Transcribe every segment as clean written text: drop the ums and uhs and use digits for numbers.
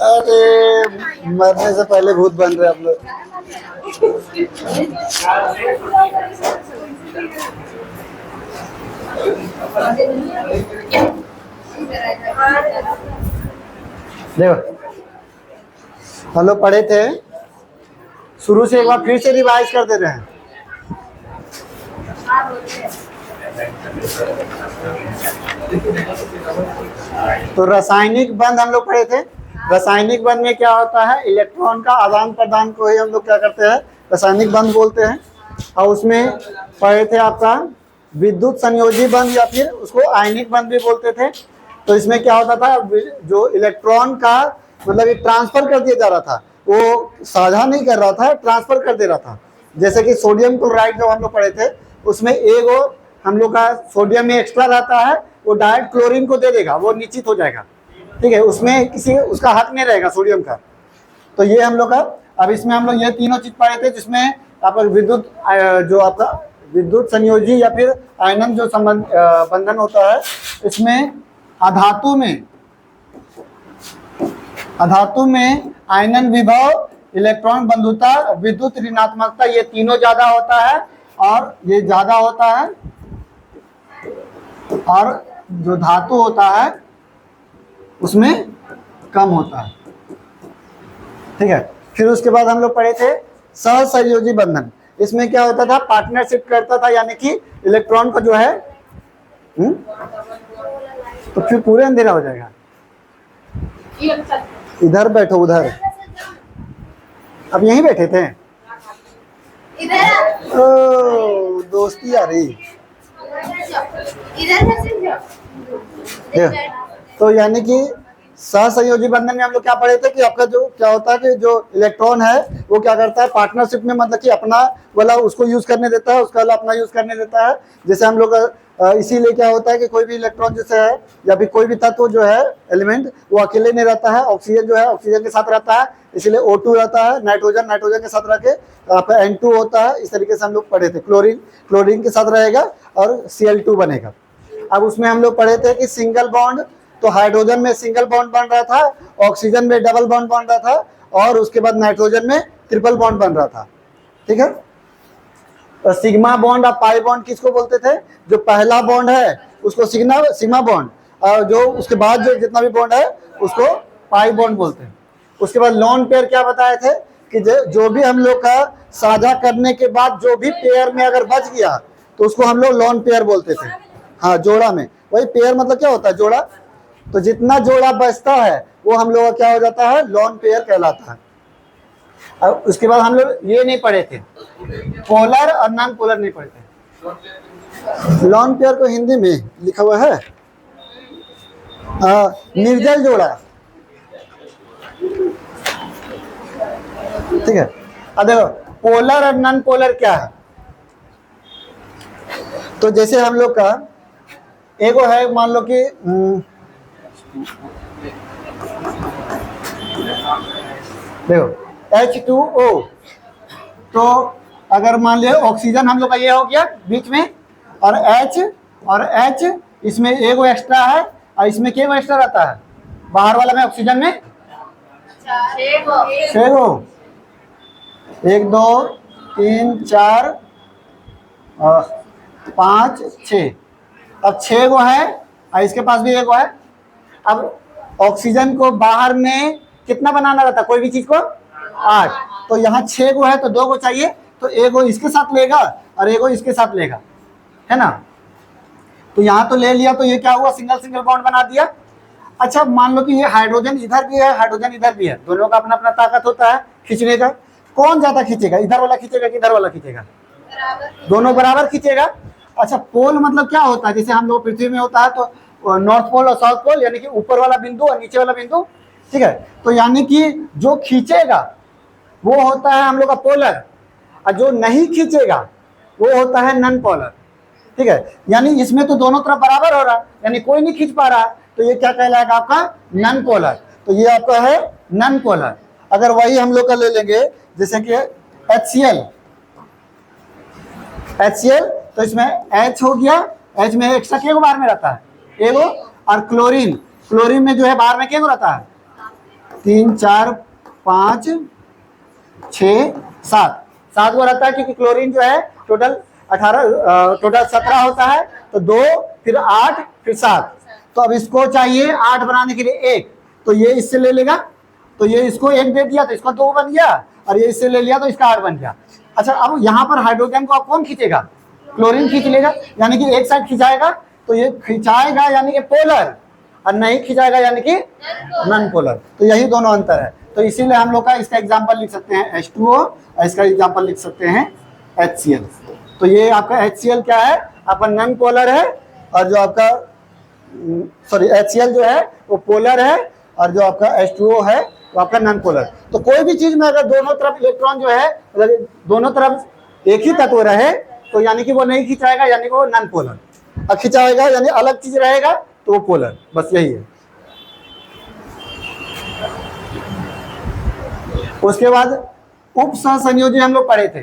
अरे मरने से पहले भूत बन रहे आप लोग। देखो हम लोग पढ़े थे, शुरू से एक बार फिर से रिवाइज कर दे रहे हैं। तो रासायनिक बंध हम लोग पढ़े थे। रासायनिक बंध में क्या होता है, इलेक्ट्रॉन का आदान प्रदान को ही हम लोग क्या करते हैं, रासायनिक बंध बोलते हैं। और उसमें पढ़े थे आपका विद्युत संयोजी बंध या फिर उसको आयनिक बंध भी बोलते थे। तो इसमें क्या होता था, जो इलेक्ट्रॉन का मतलब ये ट्रांसफर कर दिया जा रहा था, वो साझा नहीं कर रहा था, ट्रांसफर कर दे रहा था। जैसे कि सोडियम क्लोराइड जो हम लोग पढ़े थे, उसमें एगो हम लोग का सोडियम में एक्स्ट्रा रहता है, वो डायरेक्ट क्लोरीन को दे देगा, वो निश्चित हो जाएगा। ठीक है, उसमें किसी उसका हक नहीं रहेगा सोडियम का। तो ये हम लोग का, अब इसमें हम लोग ये तीनों चीज पढ़े थे, जिसमें आपका विद्युत जो आपका विद्युत संयोजी या फिर आयनन जो संबंध बंधन होता है, इसमें अधातु में आयनन विभव, इलेक्ट्रॉन बंधुता, विद्युत ऋणात्मकता, ये तीनों ज्यादा होता है और ये ज्यादा होता है, और जो धातु होता है उसमें कम होता है। ठीक है, फिर उसके बाद हम लोग पढ़े थे सहसंयोजी बंधन। इसमें क्या होता था, पार्टनरशिप करता था, यानी कि इलेक्ट्रॉन को जो है तो फिर पूरे अंधेरा हो जाएगा। इधर बैठो, उधर अब यहीं बैठे थे। ओ दोस्ती आ रही। तो यानी कि सहसंयोजी बंधन में हम लोग क्या पढ़े थे कि आपका जो क्या होता है कि जो इलेक्ट्रॉन है वो क्या करता है, पार्टनरशिप में मतलब कि अपना वाला उसको यूज करने देता है, उसका वाला अपना यूज करने देता है। जैसे हम लोग इसीलिए क्या होता है कि कोई भी इलेक्ट्रॉन जैसे है या फिर कोई भी तत्व जो है एलिमेंट, वो अकेले नहीं रहता है। ऑक्सीजन जो है ऑक्सीजन के साथ रहता है, इसीलिए O2 रहता है। नाइट्रोजन नाइट्रोजन के साथ रह के आपका N2 होता है। इस तरीके से हम लोग पढ़े थे। क्लोरीन के साथ रहेगा और Cl2 बनेगा। अब उसमें हम लोग पढ़े थे कि सिंगल बॉन्ड, तो हाइड्रोजन में सिंगल बॉन्ड बन रहा था, ऑक्सीजन में डबल बॉन्ड बन रहा था, और उसके बाद नाइट्रोजन में ट्रिपल बॉन्ड बन रहा था। ठीक है, तो सिग्मा बॉन्ड और पाई बॉन्ड किसको बोलते थे, जो पहला बॉन्ड है उसको सिग्मा बॉन्ड, और जो उसके बाद जो जितना भी बॉन्ड है उसको पाई बॉन्ड बोलते हैं। उसके बाद लोन पेयर क्या बताए थे कि जो भी हम लोग का साझा करने के बाद जो भी पेयर में अगर बच गया तो उसको हम लोग लोन पेयर बोलते थे। हाँ, जोड़ा में, वही पेयर मतलब क्या होता है, जोड़ा। तो जितना जोड़ा बचता है वो हम लोग का क्या हो जाता है, लोन पेयर कहलाता है। अब उसके बाद हम लोग ये नहीं पढ़े थे, पोलर और नॉन पोलर नहीं पढ़े थे। लोन पेयर को हिंदी में लिखा हुआ है निर्जल जोड़ा। ठीक है, अब देखो पोलर और नॉन पोलर क्या है। तो जैसे हम लोग का एगो है, मान लो कि देखो H2O, तो अगर मान लिया ऑक्सीजन हम लोग का ये हो गया बीच में, और H इसमें एगो एक्स्ट्रा है, और इसमें क्या एक्स्ट्रा रहता है, बाहर वाला में ऑक्सीजन में 6 गो, 1 2 3 4 5 6, अब 6 गो है, और इसके पास भी 1 गो है। अब ऑक्सीजन को बाहर में कितना बनाना रहता है कोई भी चीज को, 8, तो यहाँ 6 गो है तो 2 गो चाहिए, तो 1 गो इसके साथ लेगा और 1 गो इसके साथ लेगा, है ना। तो यहाँ तो ले लिया, तो ये क्या हुआ, सिंगल बॉन्ड बना दिया। अच्छा, मान लो कि ये हाइड्रोजन इधर भी है, हाइड्रोजन इधर भी है, दोनों का अपना अपना ताकत होता है खींचने का। कौन ज्यादा खींचेगा, इधर वाला खींचेगा कि इधर वाला खींचेगा, दोनों बराबर खींचेगा। अच्छा, पोल मतलब क्या होता है, जैसे हम लोग पृथ्वी में होता है तो नॉर्थ पोल और साउथ पोल, यानी कि ऊपर वाला बिंदु और नीचे वाला बिंदु। ठीक है, तो यानी कि जो खींचेगा वो होता है हम लोग का पोलर, और जो नहीं खींचेगा वो होता है नॉन पोलर। ठीक है, यानी इसमें तो दोनों तरफ बराबर हो रहा है, यानी कोई नहीं खींच पा रहा है, तो ये क्या कहलाएगा आपका, नॉन पोलर। तो ये आपका है नॉन पोलर। अगर वही हम लोग का ले लेंगे जैसे कि HCl, तो इसमें H हो गया, H में एक्स्ट्रा के बार में रहता है एगो, और क्लोरीन में जो है बाहर में क्या रहता है, 3 4 5 6 7 7 गो रहता है, क्योंकि क्लोरीन जो है टोटल 17 होता है, तो 2 फिर 8 फिर 7। तो अब इसको चाहिए 8 बनाने के लिए 1, तो ये इससे ले लेगा, तो ये इसको 1 दे दिया तो इसका 2 बन गया, और ये इससे ले लिया तो इसका 8 बन गया। अच्छा, अब यहाँ पर हाइड्रोजन को आप कौन खींचेगा, क्लोरीन खींच लेगा, यानी कि एक साइड खिंचाएगा, तो ये खिंचाएगा यानी कि पोलर, और नहीं खिंचाएगा यानी कि नॉन पोलर। तो यही दोनों अंतर है। तो इसीलिए हम लोग का इसका एग्जांपल लिख सकते हैं H2O, और इसका एग्जांपल लिख सकते हैं HCl। तो ये आपका HCl क्या है, आपका नॉन पोलर है, और जो आपका HCl जो है वो पोलर है, और जो आपका H2O है वो आपका नॉन पोलर। तो कोई भी चीज में अगर दोनों तरफ इलेक्ट्रॉन जो है, अगर दोनों तरफ एक ही तत्व रहे, तो यानी कि वो नहीं खिंचाएगा, यानी कि वो नॉन पोलर, और खिंचाएगा यानी अलग चीज रहेगा तो वो पोलर। बस यही है। उसके बाद उप सहसंयोजी हम लोग पढ़े थे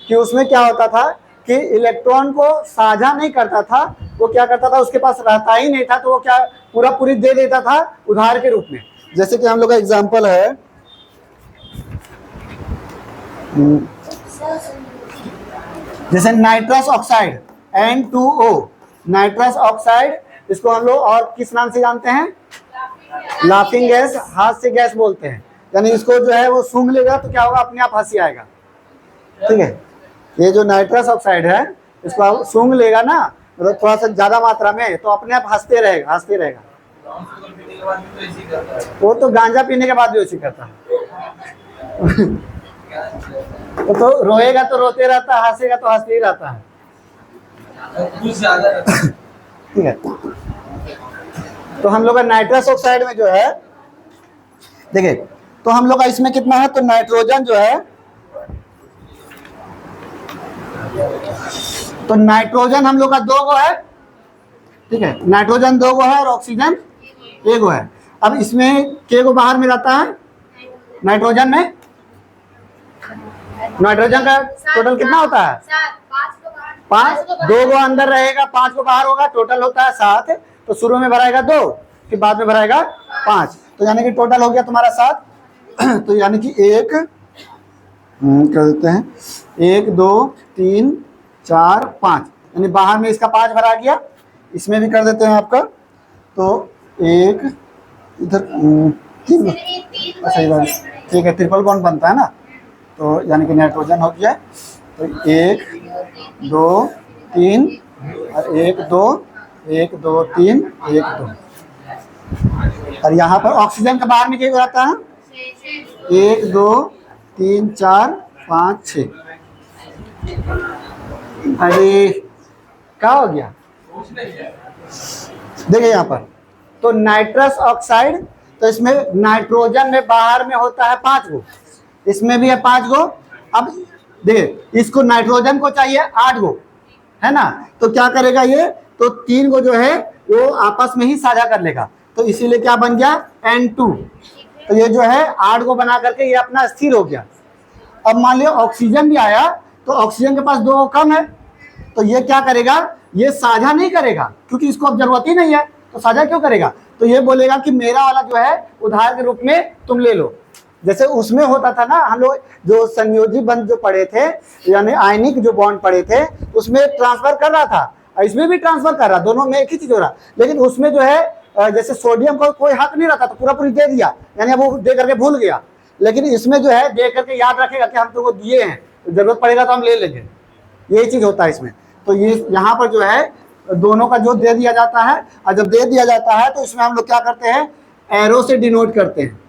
कि उसमें क्या होता था कि इलेक्ट्रॉन को साझा नहीं करता था, वो क्या करता था, उसके पास रहता ही नहीं था, तो वो क्या पूरा पूरी दे देता था उधार के रूप में। जैसे कि हम लोग का एग्जांपल है, जैसे nitrous oxide N2O, nitrous oxide, इसको हम लोग और किस नाम से जानते हैं, लाफिंग गैस, हास्य गैस बोलते हैं। यानी इसको जो है वो सूंघ लेगा तो क्या होगा, अपने आप हंसी आएगा। ठीक है, ये जो नाइट्रस ऑक्साइड है, इसको आप सूंघ लेगा ना, मतलब थोड़ा सा ज्यादा मात्रा में, तो अपने आप हंसते रहेगा, हंसते रहेगा। वो तो गांजा पीने के बाद भी उसी करता है। तो रोएगा तो रोते रहता है, हंसेगा तो हंसते ही रहता है। ठीक है, तो हम लोग का नाइट्रस ऑक्साइड में जो है, देखिए, तो हम लोग का इसमें कितना है, तो नाइट्रोजन जो है, तो नाइट्रोजन हम लोग का 2 गो है। ठीक है, नाइट्रोजन 2 गो है और ऑक्सीजन 1 गो है। अब इसमें के गो बाहर में रहता है, नाइट्रोजन में, नाइट्रोजन का टोटल कितना होता है, 5, 2 गो अंदर रहेगा, 5 गो बाहर होगा, टोटल होता है 7। तो शुरू में भराएगा 2, फिर बाद में भराएगा 5, तो यानी कि टोटल हो गया तुम्हारा 7। तो यानी कि 1 कर देते हैं, 1 2 3 4 5, यानी बाहर में इसका 5 भरा गया, इसमें भी कर देते हैं आपका, तो 1 इधर 3, अच्छा इधर, ठीक है, ट्रिपल बॉन्ड बनता है ना, तो यानी कि नाइट्रोजन हो गया। तो 1 2 3 और 1 2 1 2 3 1 2, और यहाँ पर ऑक्सीजन का बाहर में क्या रहता है, 1 2 3 4 5 6। अरे क्या हो गया, देखिए यहाँ पर, तो नाइट्रस ऑक्साइड, तो इसमें नाइट्रोजन में बाहर में होता है 5 गो, इसमें भी है 5 गो। अब देखिए, इसको नाइट्रोजन को चाहिए 8 गो, है ना, तो क्या करेगा ये, तो 3 गो जो है वो आपस में ही साझा कर लेगा, तो इसीलिए क्या बन गया, N2। तो ये जो है 8 गो बना करके ये अपना स्थिर हो गया। अब मान लिया ऑक्सीजन भी आया, तो ऑक्सीजन के पास 2 गो कम है, तो ये क्या करेगा, ये साझा नहीं करेगा, क्योंकि इसको अब जरूरत ही नहीं है, तो साझा क्यों करेगा, तो ये बोलेगा कि मेरा वाला जो है उधार के रूप में तुम ले लो। जैसे उसमें होता था ना, हम लोग जो संयोजी बंध जो पढ़े थे, यानी आयनिक जो बॉन्ड पढ़े थे, उसमें ट्रांसफर कर रहा था, और इसमें भी ट्रांसफर कर रहा, दोनों में एक ही चीज हो रहा। लेकिन उसमें जो है जैसे सोडियम को कोई हक नहीं रहता, तो पूरा पूरी दे दिया, यानी अब वो दे करके भूल गया। लेकिन इसमें जो है दे करके याद रखेगा कि हम तुमको दिए हैं, तो जरूरत पड़ेगा तो हम ले लेंगे, यही चीज होता है इसमें। तो ये यहाँ पर जो है दोनों का जो दे दिया जाता है, और जब दे दिया जाता है तो इसमें हम लोग क्या करते हैं, एरो से डिनोट करते हैं।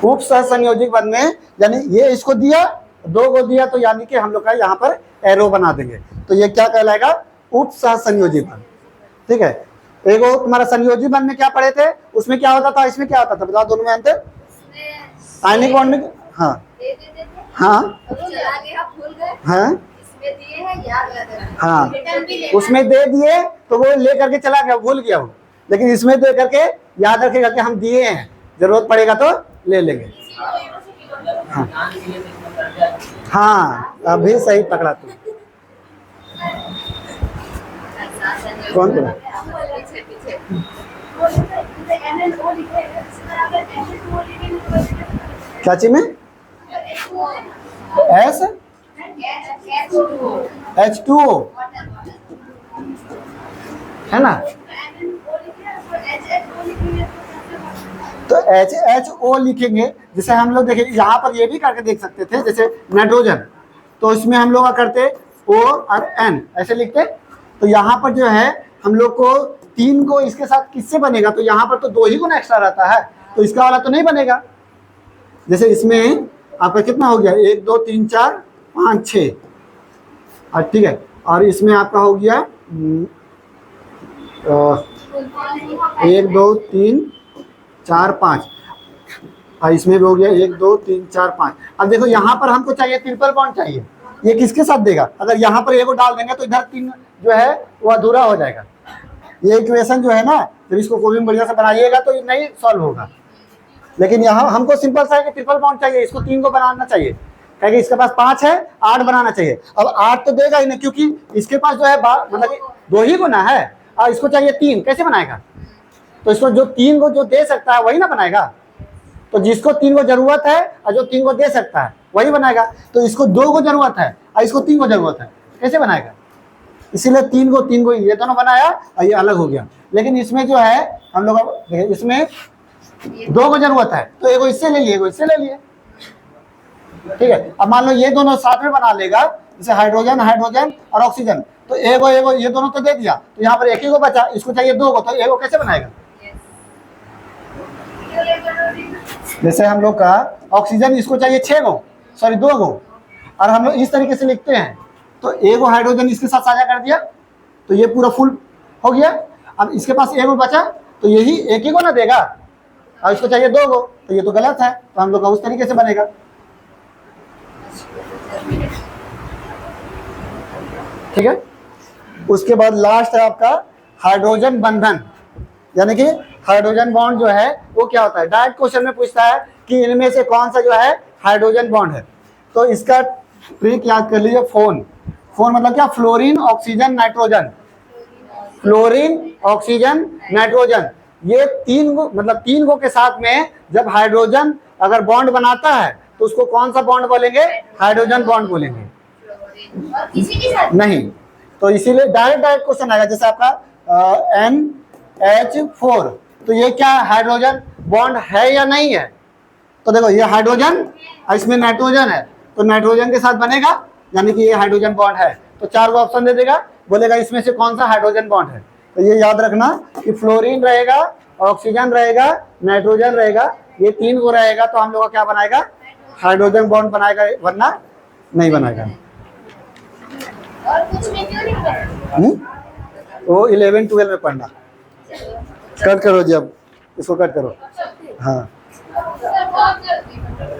उप सहसंयोजी बंध में, यानी ये इसको दिया, 2 गो दिया, तो यानी कि हम लोग का यहाँ पर एरो बना देंगे, तो ये क्या कहलाएगा, उप सहसंयोजी बंध। ठीक है, एगो तुम्हारा संयोजी बंध में क्या पढ़े थे, उसमें क्या होता था, इसमें क्या होता था, बताओ दोनों में अंतर। आयनिक बॉन्ड में, हाँ हाँ हाँ हाँ, उसमें दे दिए तो वो ले करके चला गया, भूल गया वो, लेकिन इसमें दे करके याद रखेगा कि हम दिए हैं, जरूरत पड़ेगा तो ले लेंगे। हाँ हाँ, अभी सही पकड़ा तू। कौन बोला, क्या चीज में? एस H2O है ना। तो HO लिखेंगे। जैसे हम लोग देखें यहाँ पर ये भी करके देख सकते थे, जैसे नाइट्रोजन, तो इसमें हम लोग करते O और N ऐसे लिखते। तो यहाँ पर जो है हम लोग को 3 को इसके साथ किससे बनेगा, तो यहाँ पर तो 2 ही गुना एक्स्ट्रा रहता है, तो इसका वाला तो नहीं बनेगा। जैसे इसमें आपका कितना हो गया, 1 2 3 4 5 6, ठीक है। और इसमें आपका हो गया 1 2 3 4 5, और इसमें भी हो गया 1 2 3 4 5। अब देखो यहाँ पर हमको चाहिए ट्रिपल बॉन्ड चाहिए, ये किसके साथ देगा? अगर यहाँ पर एगो डाल देंगे तो इधर 3 जो है वो अधूरा हो जाएगा। ये इक्वेशन जो है ना, जब इसको कोई भी बढ़िया से बनाइएगा तो ये नहीं सॉल्व होगा। लेकिन यहाँ हमको सिंपल सा है कि ट्रिपल बॉन्ड चाहिए, इसको 3 को बनाना चाहिए, क्योंकि इसके पास 5 है, 8 बनाना चाहिए। अब 8 तो देगा ही नहीं, क्योंकि इसके पास जो है मतलब 2 ही गुना है, और इसको चाहिए 3, कैसे बनाएगा? तो इसको जो 3 को जो दे सकता है वही ना बनाएगा। तो जिसको 3 को जरूरत है और जो 3 को दे सकता है वही बनाएगा। तो इसको 2 को जरूरत है और इसको 3 को जरूरत है, कैसे बनाएगा? इसीलिए 3 को ये दोनों बनाया और ये अलग हो गया। लेकिन इसमें जो है हम लोग इसमें 2 को जरूरत है, तो एगो इससे ले लिए, एगो इससे ले लिए, ठीक है। अब मान लो ये दोनों साथ में बना लेगा, जैसे हाइड्रोजन हाइड्रोजन और ऑक्सीजन, तो एगो एगो ये दोनों तो दे दिया, तो यहाँ पर एक ही को बचा, इसको चाहिए 2 को, तो एगो कैसे बनाएगा? जैसे हम लोग का ऑक्सीजन, इसको चाहिए 6 गो, सॉरी 2 गो, और हम लोग इस तरीके से लिखते हैं, तो एगो हाइड्रोजन इसके साथ साझा कर दिया, तो ये पूरा फुल हो गया। अब इसके पास एगो बचा, तो यही एक ही को ना देगा, और इसको चाहिए 2 गो, तो ये तो गलत है, तो हम लोग का उस तरीके से बनेगा। ठीक है। उसके बाद लास्ट है आपका हाइड्रोजन बंधन, यानी कि हाइड्रोजन बॉन्ड जो है वो क्या होता है। डायरेक्ट क्वेश्चन में पूछता है कि इनमें से कौन सा जो है हाइड्रोजन बॉन्ड है, तो इसका ट्रिक याद कर लीजिए। फोन मतलब क्या? Fluorine oxygen nitrogen, fluorine oxygen nitrogen, ये 3 गो, मतलब 3 गो के साथ में जब हाइड्रोजन अगर बॉन्ड बनाता है तो उसको कौन सा बॉन्ड बोलेंगे? हाइड्रोजन बॉन्ड बोलेंगे। किसी के साथ नहीं, तो इसीलिए डायरेक्ट क्वेश्चन आएगा। जैसे आपका NH4, तो ये क्या हाइड्रोजन बॉन्ड है या नहीं है? तो देखो ये हाइड्रोजन और इसमें नाइट्रोजन है, तो नाइट्रोजन के साथ बनेगा, यानी कि ये हाइड्रोजन बॉन्ड है। तो 4 को ऑप्शन दे देगा, बोलेगा इसमें से कौन सा हाइड्रोजन बॉन्ड है। तो ये याद रखना कि फ्लोरीन रहेगा, ऑक्सीजन रहेगा, नाइट्रोजन रहेगा, ये 3 को रहेगा, तो हम लोग का क्या बनाएगा? हाइड्रोजन बॉन्ड बनाएगा, वरना नहीं बनाएगा। और कुछ में क्यों नहीं पढ़ा? वो 11 12 में पढ़ना। कट करो जी, अब इसको कट करो। हाँ बहुत जल्दी